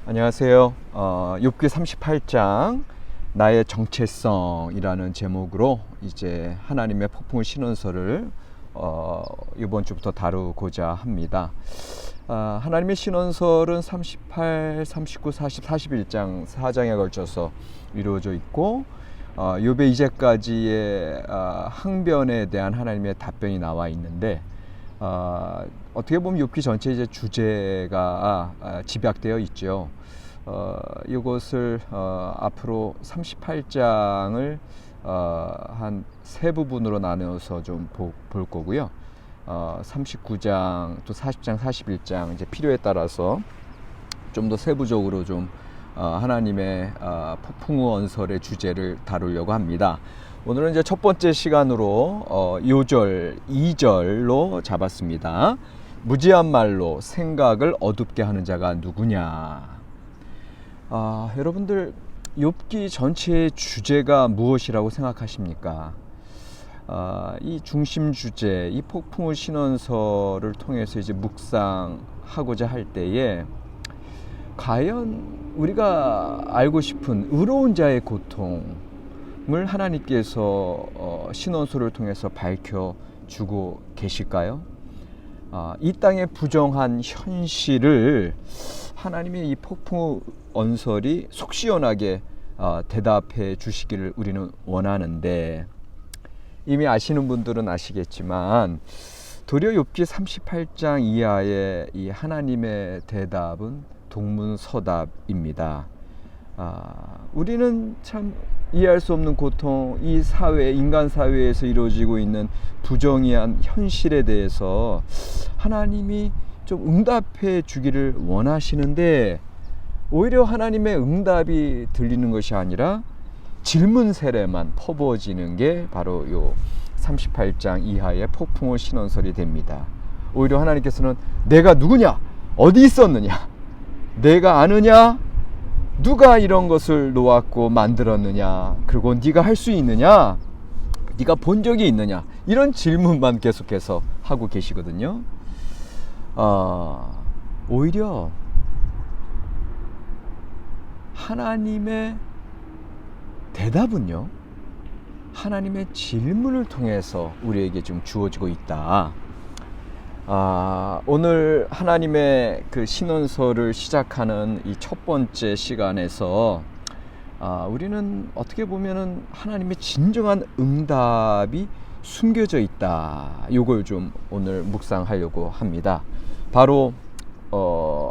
안녕하세요. 욥기 38장 나의 정체성이라는 제목으로 이제 하나님의 폭풍 신원서를 이번 주부터 다루고자 합니다. 하나님의 신원설은 38, 39, 40, 41장 4장에 걸쳐서 이루어져 있고 욥의 이제까지의 항변에 대한 하나님의 답변이 나와 있는데 어떻게 보면 욥기 전체 이제 주제가 집약되어 있죠. 이것을 앞으로 38장을 한 세 부분으로 나누어서 좀 볼 거고요. 39장 또 40장 41장 이제 필요에 따라서 좀 더 세부적으로 좀 하나님의 폭풍우 언설의 주제를 다루려고 합니다. 오늘은 이제 첫 번째 시간으로 요절 2절로 잡았습니다. 무지한 말로 생각을 어둡게 하는 자가 누구냐. 여러분들 욥기 전체의 주제가 무엇이라고 생각하십니까? 이 중심 주제, 이 폭풍우 신원서를 통해서 이제 묵상하고자 할 때에 과연 우리가 알고 싶은 의로운 자의 고통을 하나님께서 신원서를 통해서 밝혀주고 계실까요? 이 땅의 부정한 현실을 하나님의 이 폭풍 언설이 속 시원하게 대답해 주시기를 우리는 원하는데, 이미 아시는 분들은 아시겠지만 도리어 욥기 38장 이하의 이 하나님의 대답은 동문서답입니다. 우리는 참 이해할 수 없는 고통, 이 사회, 인간 사회에서 이루어지고 있는 부정의한 현실에 대해서 하나님이 좀 응답해 주기를 원하시는데, 오히려 하나님의 응답이 들리는 것이 아니라 질문 세례만 퍼부어지는 게 바로 요 38장 이하의 폭풍우 신원설이 됩니다. 오히려 하나님께서는 내가 누구냐? 어디 있었느냐? 내가 아느냐? 누가 이런 것을 놓았고 만들었느냐? 그리고 네가 할 수 있느냐? 네가 본 적이 있느냐? 이런 질문만 계속해서 하고 계시거든요. 오히려 하나님의 대답은요, 하나님의 질문을 통해서 우리에게 좀 주어지고 있다. 오늘 하나님의 그 신원서를 시작하는 이 첫 번째 시간에서 우리는 어떻게 보면은 하나님의 진정한 응답이 숨겨져 있다. 이걸 좀 오늘 묵상하려고 합니다. 바로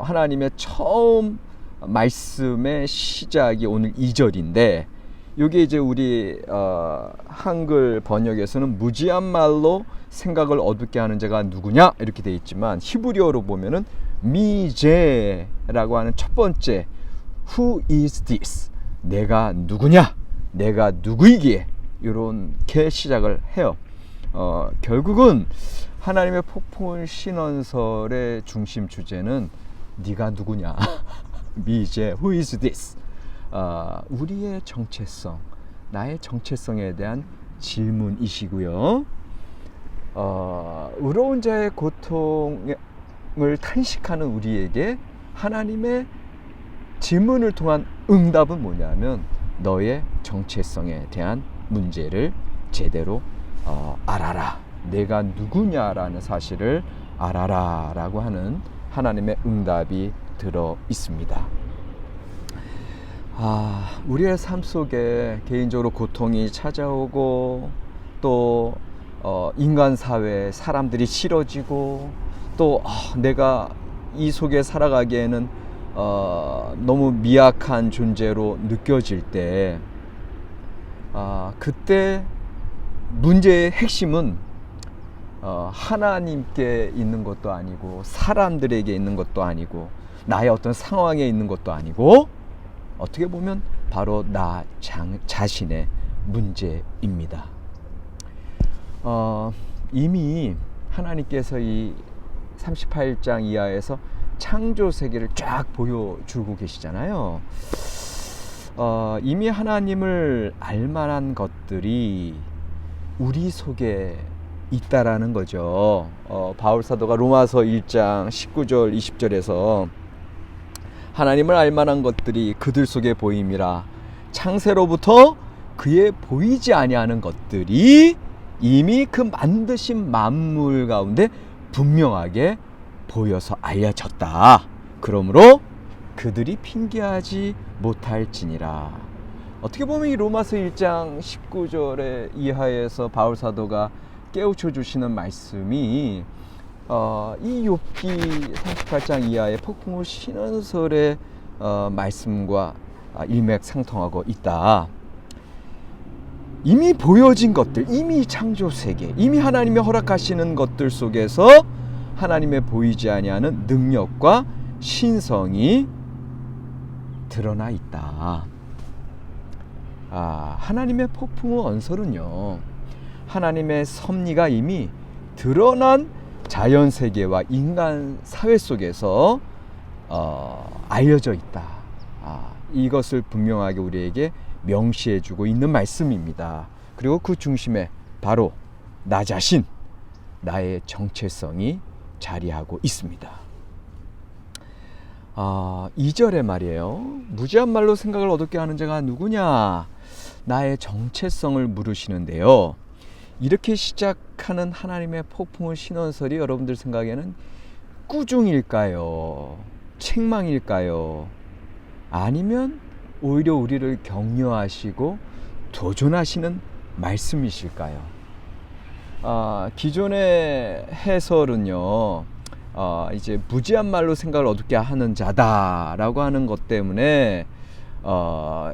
하나님의 처음 말씀의 시작이 오늘 2절인데, 이게 이제 우리 한글 번역에서는 무지한 말로 생각을 어둡게 하는 자가 누구냐 이렇게 되어 있지만, 히브리어로 보면은 미제라고 하는 첫 번째 Who is this? 내가 누구냐? 내가 누구이기에? 이렇게 시작을 해요. 결국은 하나님의 폭풍 신원설의 중심 주제는 네가 누구냐? 미제 Who is this? 우리의 정체성, 나의 정체성에 대한 질문이시고요. 의로운 자의 고통을 탄식하는 우리에게 하나님의 질문을 통한 응답은 뭐냐면, 너의 정체성에 대한 문제를 제대로 알아라. 내가 누구냐라는 사실을 알아라 라고 하는 하나님의 응답이 들어 있습니다. 우리의 삶 속에 개인적으로 고통이 찾아오고, 또 인간 사회에 사람들이 싫어지고, 또 내가 이 속에 살아가기에는 너무 미약한 존재로 느껴질 때, 그때 문제의 핵심은 하나님께 있는 것도 아니고, 사람들에게 있는 것도 아니고, 나의 어떤 상황에 있는 것도 아니고, 어떻게 보면 바로 나 자신의 문제입니다. 이미 하나님께서 이 38장 이하에서 창조 세계를 쫙 보여주고 계시잖아요. 이미 하나님을 알만한 것들이 우리 속에 있다라는 거죠. 바울 사도가 로마서 1장 19절 20절에서 하나님을 알만한 것들이 그들 속에 보임이라. 창세로부터 그의 보이지 아니하는 것들이 이미 그 만드신 만물 가운데 분명하게 보여서 알려졌다. 그러므로 그들이 핑계하지 못할지니라. 어떻게 보면 이 로마서 1장 19절의 이하에서 바울 사도가 깨우쳐 주시는 말씀이 이 욥기 38장 이하의 폭풍우 신원설의 말씀과 일맥상통하고 있다. 이미 보여진 것들, 이미 창조세계, 이미 하나님이 허락하시는 것들 속에서 하나님의 보이지 아니하는 능력과 신성이 드러나 있다. 하나님의 폭풍우 언설은요, 하나님의 섭리가 이미 드러난 자연세계와 인간 사회 속에서 알려져 있다. 이것을 분명하게 우리에게 명시해주고 있는 말씀입니다. 그리고 그 중심에 바로 나 자신, 나의 정체성이 자리하고 있습니다. 2절에 말이에요. 무지한 말로 생각을 어둡게 하는 자가 누구냐? 나의 정체성을 물으시는데요. 이렇게 시작하는 하나님의 폭풍우 신원설이 여러분들 생각에는 꾸중일까요? 책망일까요? 아니면 오히려 우리를 격려하시고 도전하시는 말씀이실까요? 기존의 해설은요, 이제 무지한 말로 생각을 어둡게 하는 자다라고 하는 것 때문에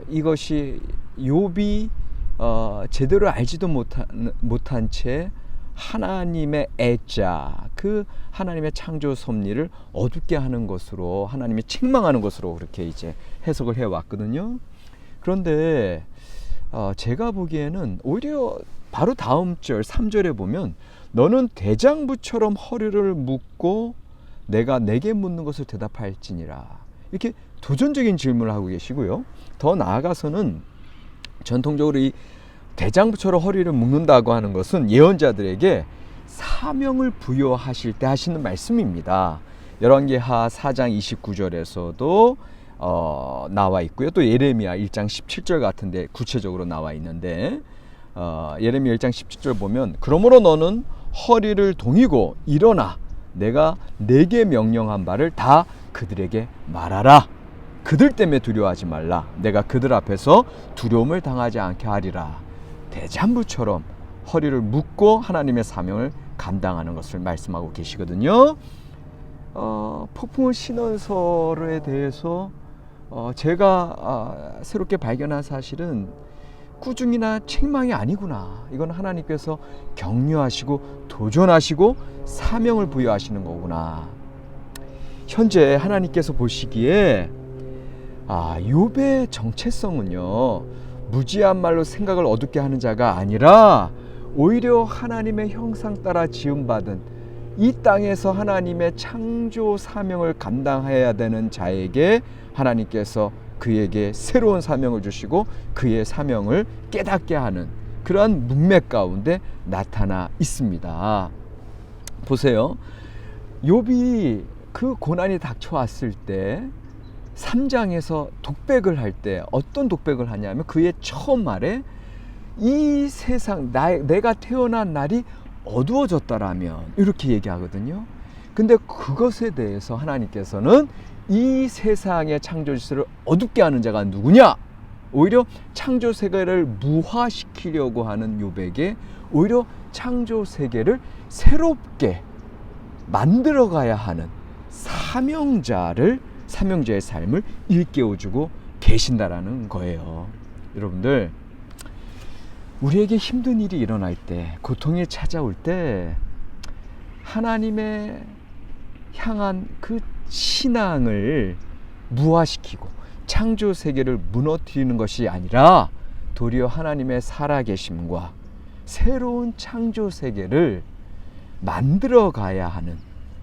이것이 욥이 제대로 알지도 못한 채 하나님의 애자, 그 하나님의 창조 섭리를 어둡게 하는 것으로, 하나님이 책망하는 것으로 그렇게 이제 해석을 해왔거든요. 그런데 제가 보기에는 오히려 바로 다음 절 3절에 보면 너는 대장부처럼 허리를 묶고 내가 내게 묻는 것을 대답할지니라, 이렇게 도전적인 질문을 하고 계시고요. 더 나아가서는 전통적으로 이 대장부처럼 허리를 묶는다고 하는 것은 예언자들에게 사명을 부여하실 때 하시는 말씀입니다. 열왕기하 4장 29절에서도 나와 있고요. 또 예레미야 1장 17절 같은데 구체적으로 나와 있는데, 예레미야 1장 17절 보면 그러므로 너는 허리를 동이고 일어나 내가 내게 명령한 바를 다 그들에게 말하라. 그들 때문에 두려워하지 말라. 내가 그들 앞에서 두려움을 당하지 않게 하리라. 대장부처럼 허리를 묶고 하나님의 사명을 감당하는 것을 말씀하고 계시거든요. 폭풍우 신원설에 대해서 제가 새롭게 발견한 사실은 꾸중이나 책망이 아니구나. 이건 하나님께서 격려하시고 도전하시고 사명을 부여하시는 거구나. 현재 하나님께서 보시기에 욥의 정체성은요, 무지한 말로 생각을 어둡게 하는 자가 아니라 오히려 하나님의 형상 따라 지음받은 이 땅에서 하나님의 창조 사명을 감당해야 되는 자에게 하나님께서 그에게 새로운 사명을 주시고 그의 사명을 깨닫게 하는 그러한 문맥 가운데 나타나 있습니다. 보세요. 욥이 그 고난이 닥쳐왔을 때 3장에서 독백을 할 때 어떤 독백을 하냐면 그의 처음 말에 이 세상 내가 태어난 날이 어두워졌다라면 이렇게 얘기하거든요. 근데 그것에 대해서 하나님께서는 이 세상의 창조 질서를 어둡게 하는 자가 누구냐? 오히려 창조 세계를 무화시키려고 하는 욥에게 오히려 창조 세계를 새롭게 만들어가야 하는 사명자의 삶을 일깨워주고 계신다라는 거예요. 여러분들, 우리에게 힘든 일이 일어날 때, 고통이 찾아올 때 하나님의 향한 그 신앙을 무화시키고 창조 세계를 무너뜨리는 것이 아니라 도리어 하나님의 살아계심과 새로운 창조 세계를 만들어 가야 하는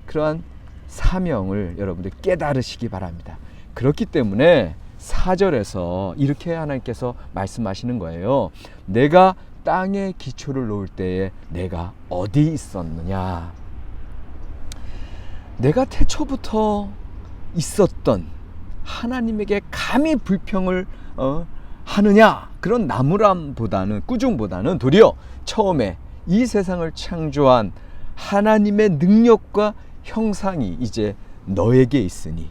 그러한 사명을 여러분들 깨달으시기 바랍니다. 그렇기 때문에 4절에서 이렇게 하나님께서 말씀하시는 거예요. 내가 땅에 기초를 놓을 때에 내가 어디 있었느냐? 내가 태초부터 있었던 하나님에게 감히 불평을 하느냐, 그런 나무람보다는, 꾸중보다는 도리어 처음에 이 세상을 창조한 하나님의 능력과 형상이 이제 너에게 있으니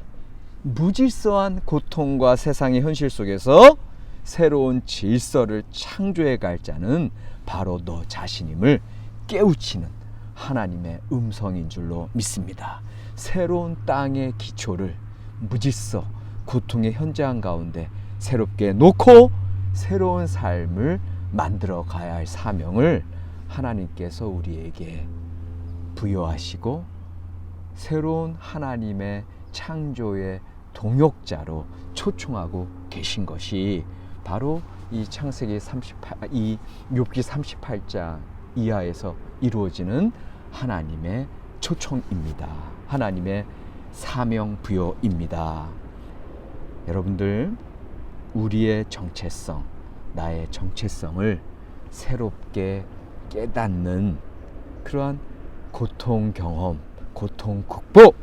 무질서한 고통과 세상의 현실 속에서 새로운 질서를 창조해 갈 자는 바로 너 자신임을 깨우치는 하나님의 음성인 줄로 믿습니다. 새로운 땅의 기초를 무질서 고통의 현장 가운데 새롭게 놓고 새로운 삶을 만들어 가야 할 사명을 하나님께서 우리에게 부여하시고 새로운 하나님의 창조의 동역자로 초청하고 계신 것이 바로 이 창세기 38, 이 욥기 38장 이하에서 이루어지는 하나님의 초청입니다. 하나님의 사명 부여입니다. 여러분들, 우리의 정체성, 나의 정체성을 새롭게 깨닫는 그러한 고통 경험, 고통 극복,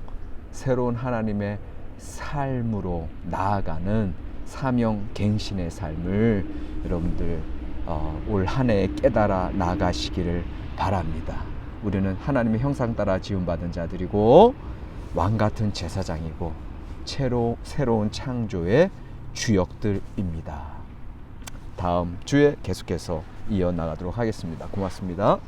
새로운 하나님의 삶으로 나아가는 사명 갱신의 삶을 여러분들 올 한 해에 깨달아 나가시기를 바랍니다. 우리는 하나님의 형상 따라 지음받은 자들이고 왕같은 제사장이고 새로운 창조의 주역들입니다. 다음 주에 계속해서 이어나가도록 하겠습니다. 고맙습니다.